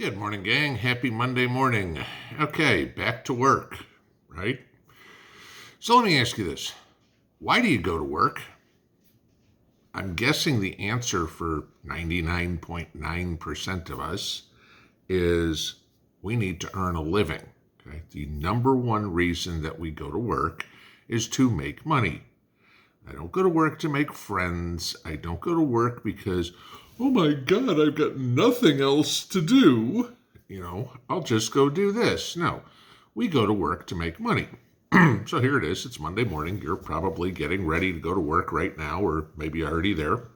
Good morning, gang. Happy Monday morning. Okay, back to work, right? So let me ask you this. Why do you go to work? I'm guessing the answer for 99.9% of us is we need to earn a living. Okay? The number one reason that we go to work is to make money. I don't go to work to make friends. I don't go to work because, oh my God, I've got nothing else to do. I'll just go do this. No, we go to work to make money. So here it is. It's Monday morning. You're probably getting ready to go to work right now, or maybe already there.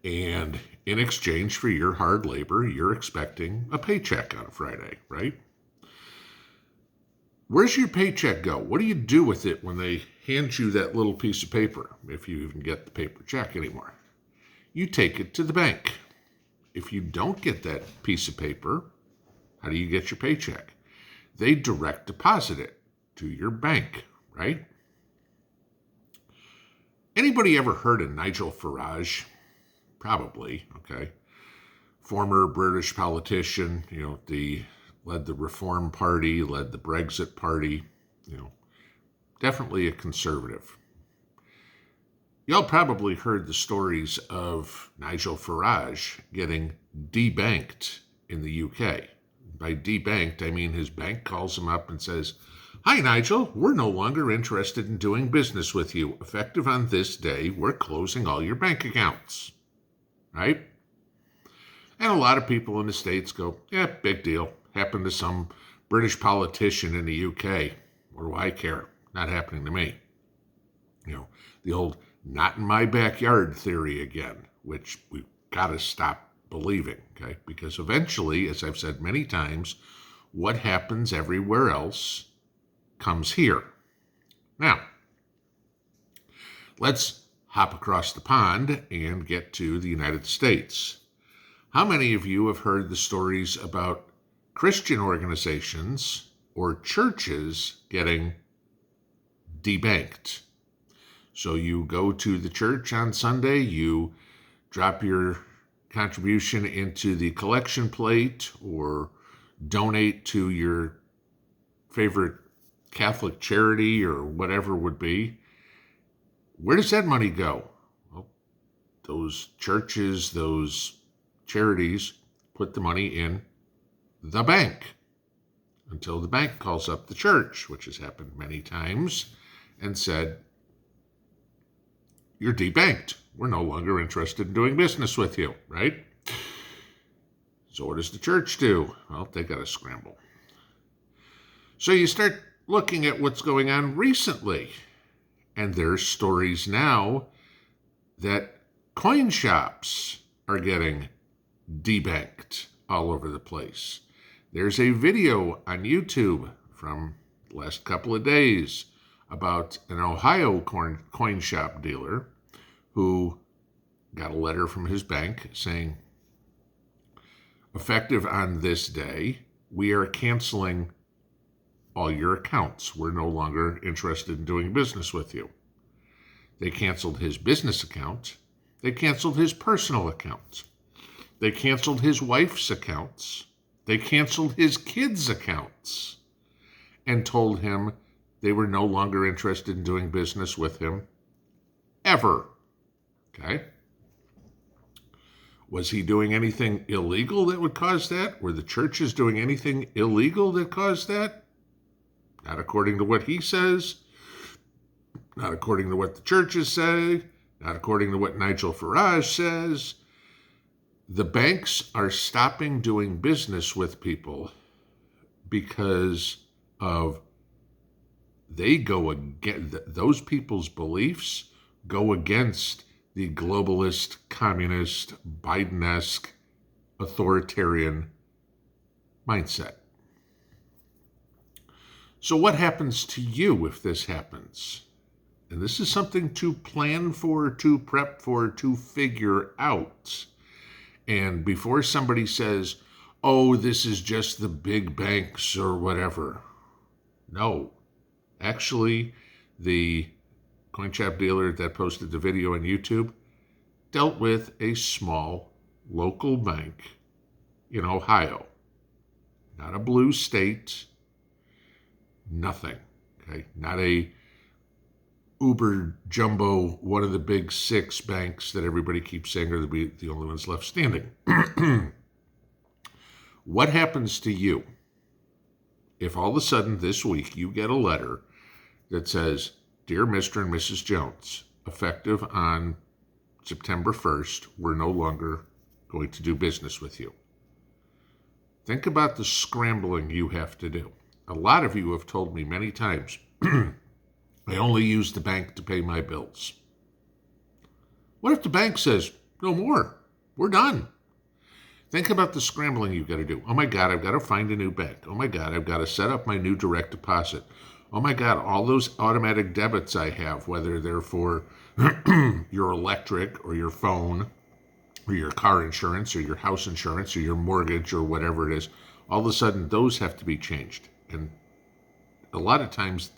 And in exchange for your hard labor, you're expecting a paycheck on a Friday, right? Where's your paycheck go? What do you do with it when they hand you that little piece of paper, if you even get the paper check anymore? You take it to the bank. If you don't get that piece of paper, how do you get your paycheck? They direct deposit it to your bank, right? Anybody ever heard of Nigel Farage? Probably, okay. Former British politician, led the Reform Party, led the Brexit Party, definitely a conservative. Y'all probably heard the stories of Nigel Farage getting debanked in the UK. By debanked, I mean his bank calls him up and says, "Hi, Nigel, we're no longer interested in doing business with you. Effective on this day, we're closing all your bank accounts." Right? And a lot of people in the States go, yeah, big deal. Happened to some British politician in the UK. What do I care? Not happening to me. The old not in my backyard theory again, which we've got to stop believing, okay? Because eventually, as I've said many times, what happens everywhere else comes here. Now, let's hop across the pond and get to the United States. How many of you have heard the stories about Christian organizations or churches getting debanked? So you go to the church on Sunday, you drop your contribution into the collection plate or donate to your favorite Catholic charity or whatever it would be. Where does that money go? Well, those churches, those charities put the money in the bank until the bank calls up the church, which has happened many times, and said, "You're debanked. We're no longer interested in doing business with you," right? So what does the church do? Well, they got to scramble. So you start looking at what's going on recently, and there's stories now that coin shops are getting debanked all over the place. There's a video on YouTube from the last couple of days about an Ohio coin shop dealer who got a letter from his bank saying, effective on this day, we are canceling all your accounts. We're no longer interested in doing business with you. They canceled his business account. They canceled his personal account. They canceled his wife's accounts. They canceled his kids' accounts and told him they were no longer interested in doing business with him ever. Okay? Was he doing anything illegal that would cause that? Were the churches doing anything illegal that caused that? Not according to what he says. Not according to what the churches say. Not according to what Nigel Farage says. The banks are stopping doing business with people because of those people's beliefs go against the globalist, communist, Biden-esque, authoritarian mindset. So what happens to you if this happens? And this is something to plan for, to prep for, to figure out. And before somebody says, oh, this is just the big banks or whatever. No. Actually, the coin shop dealer that posted the video on YouTube dealt with a small local bank in Ohio. Not a blue state, nothing. Okay, not a uber jumbo, one of the big six banks that everybody keeps saying are the only ones left standing. What happens to you if all of a sudden this week you get a letter that says, "Dear Mr. and Mrs. Jones, effective on September 1st, we're no longer going to do business with you"? Think about the scrambling you have to do. A lot of you have told me many times, I only use the bank to pay my bills. What if the bank says, no more, we're done? Think about the scrambling you've got to do. Oh my God, I've got to find a new bank. Oh my God, I've got to set up my new direct deposit. Oh my God, all those automatic debits I have, whether they're for your electric or your phone or your car insurance or your house insurance or your mortgage or whatever it is, all of a sudden those have to be changed. And a lot of times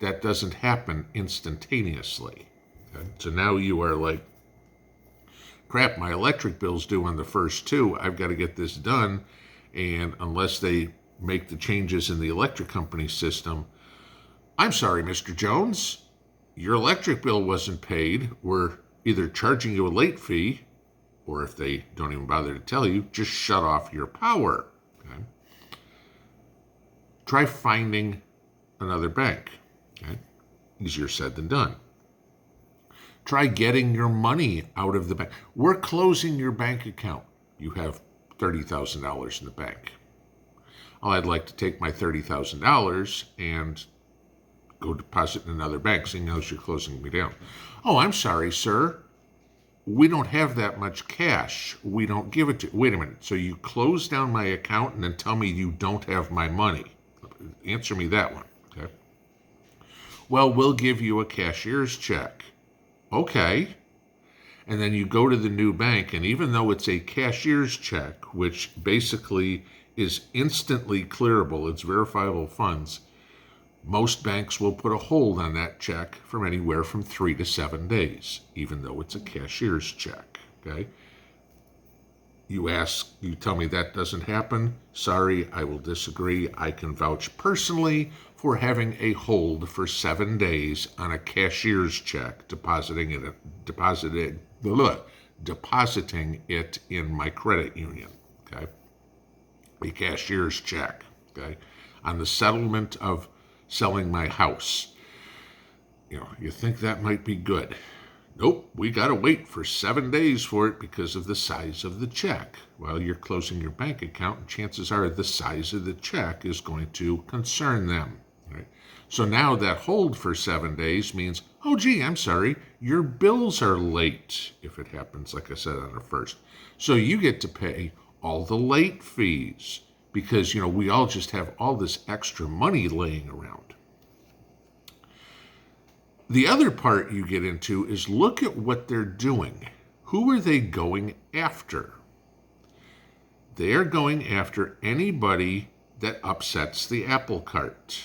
that doesn't happen instantaneously. Okay? So now you are like, crap, my electric bill's due on the first two. I've got to get this done. And unless they make the changes in the electric company system, I'm sorry, Mr. Jones, your electric bill wasn't paid. We're either charging you a late fee, or if they don't even bother to tell you, just shut off your power. Okay? Try finding another bank. Okay? Easier said than done. Try getting your money out of the bank. We're closing your bank account. You have $30,000 in the bank. Oh, I'd like to take my $30,000 and go deposit in another bank, seeing as you're closing me down. Oh, I'm sorry, sir. We don't have that much cash. We don't give it to you. Wait a minute. So you close down my account and then tell me you don't have my money? Answer me that one. Okay. Well, we'll give you a cashier's check. Okay. And then you go to the new bank, and even though it's a cashier's check, which basically is instantly clearable, it's verifiable funds, most banks will put a hold on that check from anywhere from 3 to 7 days, even though it's a cashier's check. Okay? You tell me that doesn't happen. Sorry, I will disagree. I can vouch personally for having a hold for 7 days on a cashier's check, depositing it in my credit union. Okay? A cashier's check. Okay? On the settlement of selling my house. You think that might be good. Nope, we got to wait for 7 days for it because of the size of the check. Well, you're closing your bank account, and chances are the size of the check is going to concern them. Right? So now that hold for 7 days means, oh gee, I'm sorry, your bills are late, if it happens, like I said, on the first. So you get to pay all the late fees because, we all just have all this extra money laying around. The other part you get into is look at what they're doing. Who are they going after? They are going after anybody that upsets the apple cart.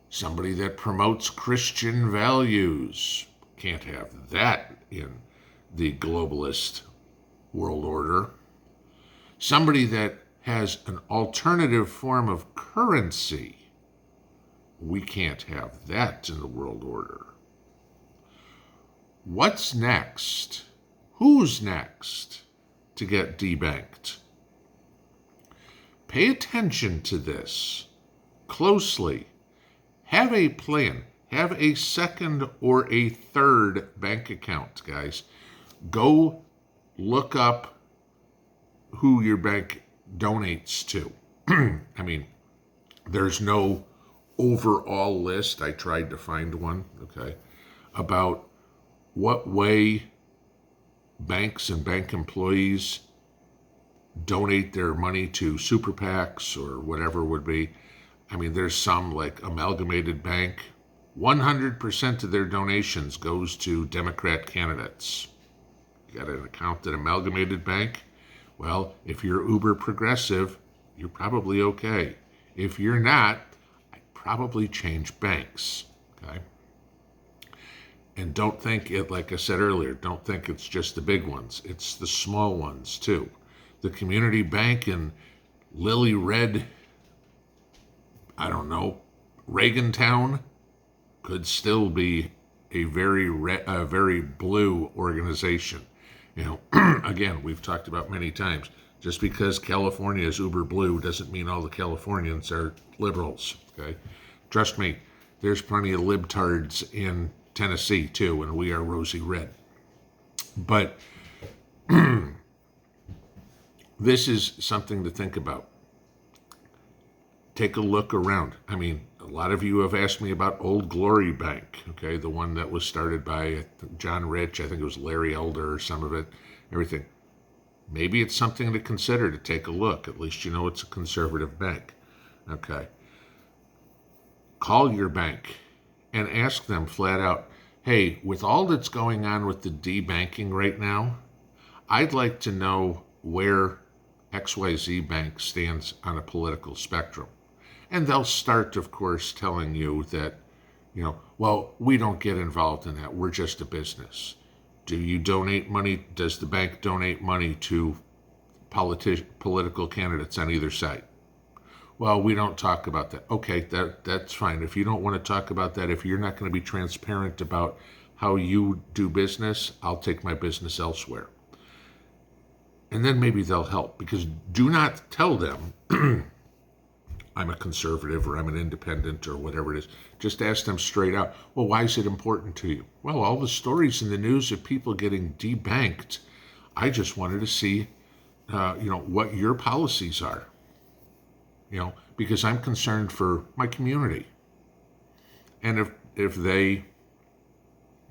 Somebody that promotes Christian values. Can't have that in the globalist world order. Somebody that has an alternative form of currency. We can't have that in the world order. What's next? Who's next to get debanked? Pay attention to this closely. Have a plan. Have a second or a third bank account, guys. Go look up who your bank donates to. I mean, there's no overall list. I tried to find one, okay, about what way banks and bank employees donate their money to super PACs or whatever it would be. I mean, there's some like Amalgamated Bank. 100% of their donations goes to Democrat candidates. You got an account at Amalgamated Bank? Well, if you're uber progressive, you're probably okay. If you're not, I'd probably change banks, okay? And don't think it, like I said earlier, don't think it's just the big ones. It's the small ones too. the community bank in Lily Red, I don't know, Reagantown could still be a very blue organization. You know, again, we've talked about many times. Just because California is uber blue doesn't mean all the Californians are liberals. Okay, trust me, there's plenty of libtards in Tennessee too, and we are rosy red. But this is something to think about. Take a look around. I mean, a lot of you have asked me about Old Glory Bank, okay, the one that was started by John Rich. I think it was Larry Elder or some of it, everything. Maybe it's something to consider, to take a look. At least you know it's a conservative bank, okay. Call your bank and ask them flat out, hey, with all that's going on with the debanking right now, I'd like to know where XYZ Bank stands on a political spectrum. And they'll start, of course, telling you that, you know, well, we don't get involved in that. We're just a business. Do you donate money? Does the bank donate money to political candidates on either side? Well, we don't talk about that. Okay, that's fine. If you don't want to talk about that, if you're not going to be transparent about how you do business, I'll take my business elsewhere. And then maybe they'll help, because do not tell them I'm a conservative or I'm an independent or whatever it is. Just ask them straight out, well, why is it important to you? Well, all the stories in the news of people getting debanked, I just wanted to see, what your policies are. Because I'm concerned for my community. And if they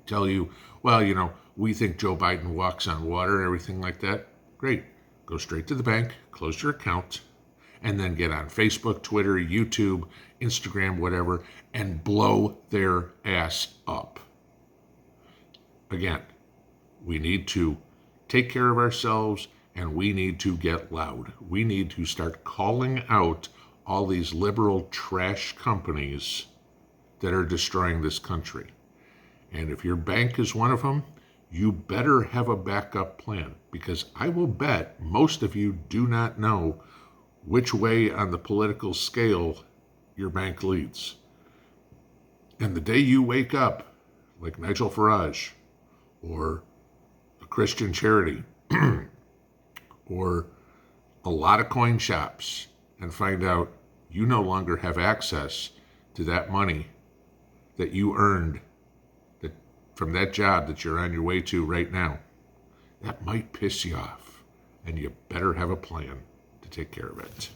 tell you, well, we think Joe Biden walks on water and everything like that, great. Go straight to the bank, close your account, and then get on Facebook, Twitter, YouTube, Instagram, whatever, and blow their ass up. Again, we need to take care of ourselves, and we need to get loud. We need to start calling out all these liberal trash companies that are destroying this country. And if your bank is one of them, you better have a backup plan, because I will bet most of you do not know which way on the political scale your bank leads. And the day you wake up, like Nigel Farage, or a Christian charity, or a lot of coin shops, and find out you no longer have access to that money that you earned from that job that you're on your way to right now, that might piss you off, and you better have a plan to take care of it.